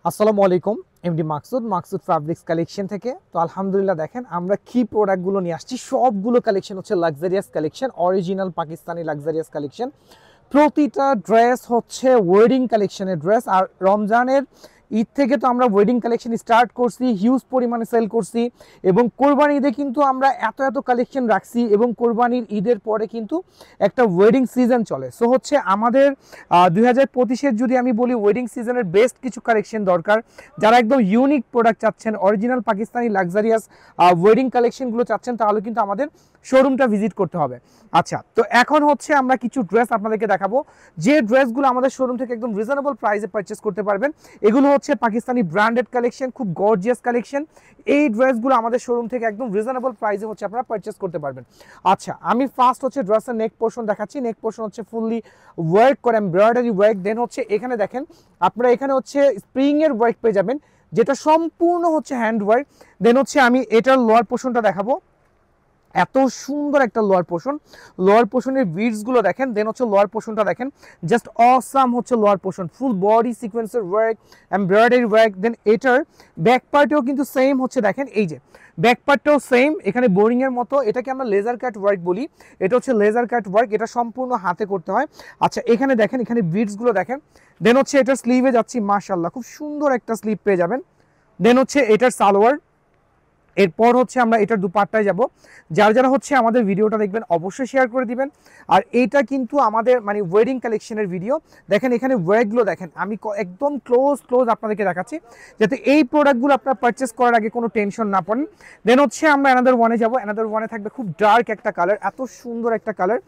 আসসালামু আলাইকুম। MD Maksud fabrics collection থেকে। তো আলহামদুলিল্লাহ দেখেন আমরা কি প্রোডাক্টগুলো নিয়ে আসছি, সবগুলো কালেকশন হচ্ছে luxurious collection, original Pakistani luxurious collection. প্রতিটা ড্রেস হচ্ছে ওয়েডিং কালেকশনের ড্রেস। আর রমজানের ঈদ থেকে তো আমরা ওয়েডিং কালেকশন স্টার্ট করছি, হিউজ পরিমাণে সেল করছি এবং কোরবানি ঈদে কিন্তু আমরা এত এত কালেকশন রাখছি এবং কোরবানির ঈদের পরে কিন্তু একটা ওয়েডিং সিজন চলে। সো হচ্ছে আমাদের 2025-এর যদি আমি বলি ওয়েডিং সিজনের বেস্ট কিছু কালেকশন দরকার, যারা একদম ইউনিক প্রোডাক্ট চাচ্ছেন, অরিজিনাল পাকিস্তানি লাক্সারিয়াস ওয়েডিং কালেকশনগুলো চাচ্ছেন, তাহলে কিন্তু আমাদের শোরুমটা ভিজিট করতে হবে। আচ্ছা, তো এখন হচ্ছে আমরা কিছু ড্রেস আপনাদেরকে দেখাবো, যে ড্রেসগুলো আমাদের শোরুম থেকে একদম রিজনেবল প্রাইসে পারচেস করতে পারবেন। এগুলো হচ্ছে পাকিস্তানি ব্র্যান্ডেড কালেকশন, খুব গর্জিয়াস কালেকশন। এই ড্রেসগুলো আমাদের শোরুম থেকে একদম রিজনেবল প্রাইসে হচ্ছে আপনারা পারচেস করতে পারবেন। আচ্ছা, আমি ফার্স্ট হচ্ছে ড্রেসের নেক পোর্শন দেখাচ্ছি। নেক পোর্শন হচ্ছে ফুললি ওয়ার্ক করে, এমব্রয়ডারি ওয়ার্ক। দেন হচ্ছে এখানে দেখেন আপনারা এখানে হচ্ছে স্প্রিংয়ের ওয়ার্ক পেয়ে যাবেন, যেটা সম্পূর্ণ হচ্ছে হ্যান্ড ওয়ার্ক। দেন হচ্ছে আমি এটার লোয়ার পোর্শনটা দেখাবো। এত সুন্দর একটা লোয়ার পোর্শনের বিডসগুলো দেখেন। দেন হচ্ছে লোয়ার পোর্শনটা দেখেন, জাস্ট অসাম হচ্ছে লোয়ার পোর্শন, ফুল বডি সিকোয়েন্সের ওয়ার্ক, এমব্রয়ডারি ওয়ার্ক। দেন এটার ব্যাক পার্টেও কিন্তু সেম হচ্ছে, দেখেন এই যে ব্যাক পার্টটাও সেম, এখানে বোরিং এর মতো। এটাকে আমরা লেজার কাট ওয়ার্ক বলি, এটা হচ্ছে লেজার কাট ওয়ার্ক, এটা সম্পূর্ণ হাতে করতে হয়। আচ্ছা, এখানে দেখেন, এখানে বিডসগুলো দেখেন। দেন হচ্ছে এটার স্লিভে যাচ্ছি, মাশাআল্লাহ খুব সুন্দর একটা স্লিভ পেয়ে যাবেন। দেন হচ্ছে এটার সালোয়ার, এরপর হচ্ছে আমরা এটার দুপাট্টায় যাব। যারা হচ্ছে আমাদের ভিডিওটা দেখবেন অবশ্যই শেয়ার করে দিবেন। আর এইটা কিন্তু আমাদের মানে ওয়েডিং কালেকশনের ভিডিও। দেখেন এখানে ওয়ার্কগুলো দেখেন, আমি একদম ক্লোজ আপনাদেরকে দেখাচ্ছি, যাতে এই প্রোডাক্টগুলো আপনারা পারচেস করার আগে কোনো টেনশন না পড়েন। দেন হচ্ছে আমরা অ্যানাদার ওয়ানে যাব। অ্যানাদার ওয়ানে থাকবে খুব ডার্ক একটা কালার, এত সুন্দর একটা কালার।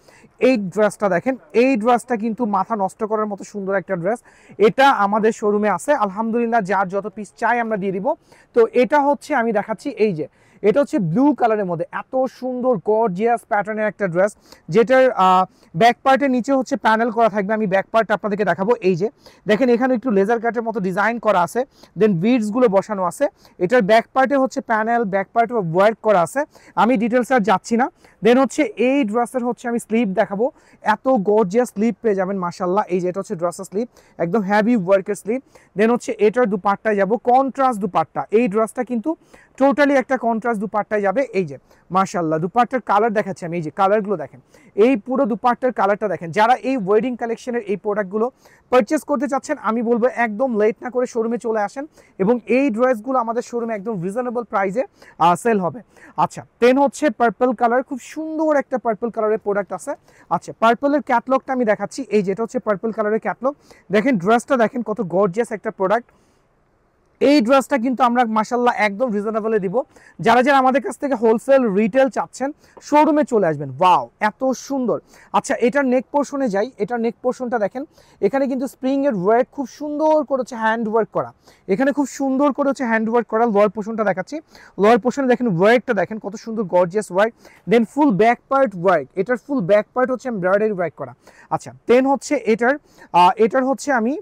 এই ড্রেসটা দেখেন, এই ড্রেসটা কিন্তু মাথা নষ্ট করার মতো সুন্দর একটা ড্রেস। এটা আমাদের শোরুমে আছে আলহামদুলিল্লাহ, যার যত পিস চাই আমরা দিয়ে দিব। তো এটা হচ্ছে আমি দেখাচ্ছি, এই যে এটা হচ্ছে ব্লু কালারের মধ্যে এত সুন্দর গর্জিয়াস প্যাটার্নের একটা ড্রেস, যেটার ব্যাক পার্টের নিচে হচ্ছে প্যানেল করা থাকবে। আমি ব্যাক পার্ট আপনাদেরকে দেখাবো। এই যে দেখেন এখানে একটু লেজার কাটের মতো ডিজাইন করা আছে, দেন বিডসগুলো বসানো আছে। এটার ব্যাক পার্টে হচ্ছে প্যানেল, ব্যাক পার্টে ওয়ার্ক করা আছে, আমি ডিটেলস আর যাচ্ছি না। দেন হচ্ছে এই ড্রেসের হচ্ছে আমি স্লিভ দেখাবো, এত গর্জিয়াস স্লিভ পেয়ে যাবেন মাশাআল্লাহ। এই যে এটা হচ্ছে ড্রেসের স্লিভ, একদম হ্যাভি ওয়ার্কের স্লিভ। দেন হচ্ছে এটার দুপাট্টায় যাব, কন্ট্রাস্ট দুপাট্টা। এই ড্রেসটা কিন্তু টোটালি একটা কন্ট্রাস্ট দুপাট্টায় যাবে। এই যে মাশাআল্লাহ দুপাট্টার কালার দেখাচ্ছি আমি, এই যে কালারগুলো দেখেন, এই পুরো দুপাট্টার কালারটা দেখেন। যারা এই ওয়েডিং কালেকশনের এই প্রোডাক্টগুলো পারচেস করতে চাচ্ছেন, আমি বলবো একদম লেট না করে শোরুমে চলে আসেন এবং এই ড্রেসগুলো আমাদের শোরুমে একদম রিজনেবল প্রাইসে সেল হবে। আচ্ছা, দেন হচ্ছে পার্পল কালার, খুব সুন্দর একটা পার্পল কালারের প্রোডাক্ট আছে। আচ্ছা, পার্পলের ক্যাটলগটা আমি দেখাচ্ছি। এই যেটা হচ্ছে পার্পল কালারের ক্যাটলগ, দেখেন ড্রেসটা দেখেন কত গর্জিয়াস একটা প্রোডাক্ট। এই ড্রেসটা কিন্তু আমরা মাশাআল্লাহ একদম রিজনেবলে দিব। যারা আমাদের কাছ থেকে হোলসেল রিটেল চাচ্ছেন, শোরুমে চলে আসবেন। ওয়াও, এত সুন্দর। আচ্ছা, এটার নেক পোর্শনে যাই। এটার নেক পোর্শনটা দেখেন, এখানে কিন্তু স্প্রিং এর ওয়ার্ক খুব সুন্দর করে হচ্ছে হ্যান্ড ওয়ার্ক করা, এখানে খুব সুন্দর করে হচ্ছে হ্যান্ড ওয়ার্ক করা। লোয়ার পোর্শনটা দেখাচ্ছি, লোয়ার পোর্শনে দেখেন ওয়ার্কটা দেখেন কত সুন্দর গর্জিয়াস ওয়ার্ক। দেন ফুল ব্যাক পার্ট ওয়ার্ক, এটার ফুল ব্যাক পার্ট হচ্ছে এমব্রয়ডারি ওয়ার্ক করা। আচ্ছা, দেন হচ্ছে এটার হচ্ছে আমি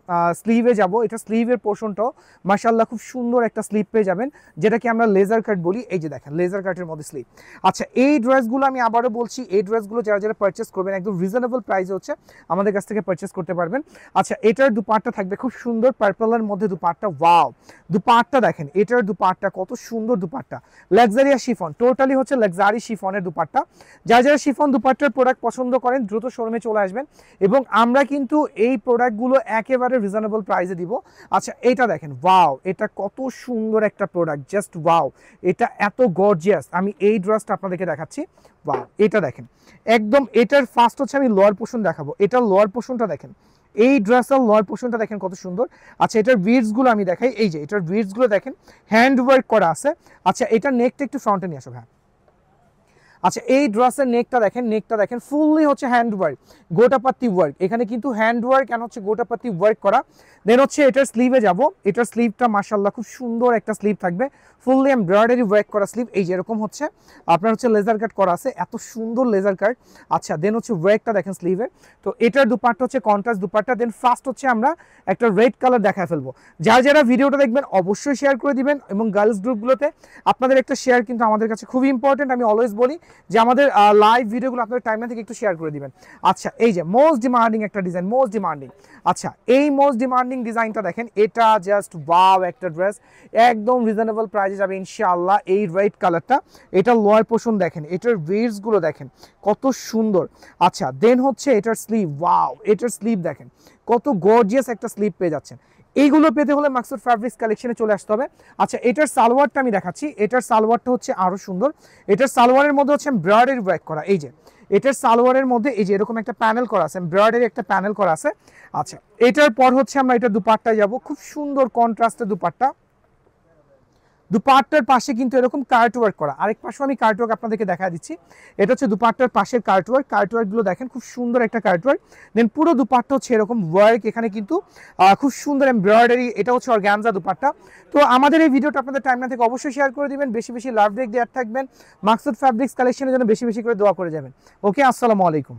স্লিভে যাব। এটা স্লিভের পোর্শনটাও মাশাআল্লাহ খুব সুন্দর একটা স্লিপ পেয়ে যাবেন, যেটাকে আমরা লেজার কাট বলি। এই যে দেখেন লেজার কাটের মধ্যে স্লিপ। আচ্ছা, এই ড্রেসগুলো আমি আবারও বলছি, এই ড্রেসগুলো যারা পারচেস করবেন একদম রিজনেবল প্রাইসে হচ্ছে আমাদের কাছ থেকে পারচেস করতে পারবেন। আচ্ছা, এটার দুপাট্টা থাকবে খুব সুন্দর পার্পলের মধ্যে দুপাট্টা। ওয়াও, দুপাট্টা দেখেন, এটার দুপাট্টা কত সুন্দর দুপাট্টা, লাক্সারিয়াস শিফন, টোটালি হচ্ছে লাক্সারি শিফনের দুপাট্টা। যারা শিফন দুপাট্টার প্রোডাক্ট পছন্দ করেন দ্রুত শোরুমে চলে আসবেন এবং আমরা কিন্তু এই প্রোডাক্টগুলো একেবারে রিজনেবল প্রাইসে দিব। আচ্ছা, এটা দেখেন, ওয়াও, এটা কত সুন্দর একটা প্রোডাক্ট, জাস্ট ওয়াও, এটা এত গর্জিয়াস। আমি এই ড্রেসটা আপনাদেরকে দেখাচ্ছি। ওয়াও, এটা দেখেন একদম, এটার ফার্স্ট হচ্ছে আমি লোয়ার পোর্শন দেখাবো। এটার লোয়ার পোর্শনটা দেখেন, এই ড্রেসের লোয়ার পোর্শনটা দেখেন কত সুন্দর। আচ্ছা, এটার বিডসগুলো আমি দেখাই। এই যে এটার বিডসগুলো দেখেন হ্যান্ড ওয়ার্ক করা আছে। আচ্ছা, এটার নেকটা একটু ফ্রন্টে নিয়ে আসো। হ্যাঁ, আচ্ছা, এই ড্রেসের নেকটা দেখেন ফুললি হচ্ছে হ্যান্ড ওয়ার্ক, গোটাপাত্তি ওয়ার্ক। এখানে কিন্তু হ্যান্ড ওয়ার্ক এন্ড হচ্ছে গোটাপাত্তি ওয়ার্ক করা। দেন হচ্ছে এটার স্লিভে যাব। এটার স্লিভটা মাশাআল্লাহ খুব সুন্দর একটা স্লিভ থাকবে, ফুললি এমব্রয়ডারি ওয়ার্ক করা স্লিভ। এই যে এরকম হচ্ছে আপনার হচ্ছে লেজার কাট করা আছে, এত সুন্দর লেজার কাট। আচ্ছা, দেন হচ্ছে ওয়ার্কটা দেখেন স্লিভের। তো এটার দুপাট্টা হচ্ছে কন্ট্রাস্ট দুপাট্টা। দেন ফার্স্ট হচ্ছে আমরা একটা রেড কালার দেখায় ফেলবো। যারা ভিডিওটা দেখবেন অবশ্যই শেয়ার করে দিবেন এবং গার্লস গ্রুপগুলোতে আপনাদের একটা শেয়ার কিন্তু আমাদের কাছে খুবই ইম্পর্টেন্ট। আমি অলওয়েজ বলি যে আমাদের লাইভ ভিডিওগুলো আপনাদের টাইমলাইন থেকে একটু শেয়ার করে দিবেন। আচ্ছা এই যে মোস্ট ডিমান্ডিং একটা ডিজাইন, মোস্ট ডিমান্ডিং। আচ্ছা এই মোস্ট ডিমান্ডিং ডিজাইনটা দেখেন, এটা জাস্ট ওয়াও একটা ড্রেস, একদম রিজনেবল প্রাইসে যাবে ইনশাআল্লাহ। এই রেড কালারটা, এটা লোয়ার পোর্শন দেখেন, এটার ওয়েভসগুলো দেখেন কত সুন্দর। আচ্ছা দেন হচ্ছে এটার স্লিভ, ওয়াও এটার স্লিভ দেখেন কত গর্জিয়াস একটা স্লিভ পেয়ে যাচ্ছেন। এইগুলো পেতে হলে মাকসুদ ফ্যাব্রিক্স কালেকশনে চলে আসতে হবে। আচ্ছা এটার সালোয়ারটা আমি দেখাচ্ছি, এটার সালোয়ারটা হচ্ছে আরো সুন্দর। এটার সালোয়ারের মধ্যে হচ্ছে এমব্রয়ডারি ওয়ার্ক করা, এই যে এটার সালোয়ারের মধ্যে এই যে এরকম একটা প্যানেল করা আছে, এমব্রয়ডারি একটা প্যানেল করা আছে। আচ্ছা এটার পর হচ্ছে আমরা এটা দুপাট্টায় যাব, খুব সুন্দর কন্ট্রাস্টের দুপাট্টা। দুপাট্টার পাশে কিন্তু এরকম কার্ট ওয়ার্ক করা, আরেক পাশে আমি কার্ট ওয়ার্ক আপনাদেরকে দেখা দিচ্ছি। এটা হচ্ছে দুপাট্টার পাশের কার্ট ওয়ার্কগুলো দেখেন খুব সুন্দর একটা কার্ট ওয়ার্ক। দেন পুরো দুপাট্টা হচ্ছে এরকম ওয়ার্ক, এখানে কিন্তু খুব সুন্দর এমব্রয়ডারি, এটা হচ্ছে অর্গানজা দুপাট্টা। তো আমাদের এই ভিডিওটা আপনাদের টাইমলাইন থেকে অবশ্যই শেয়ার করে দিবেন, বেশি বেশি লাভ ব্রেক দেওয়ার থাকবেন, মাকসুদ ফ্যাব্রিক্স কালেকশনের জন্য বেশি বেশি করে দোয়া করে যাবেন। ওকে, আসসালামু আলাইকুম।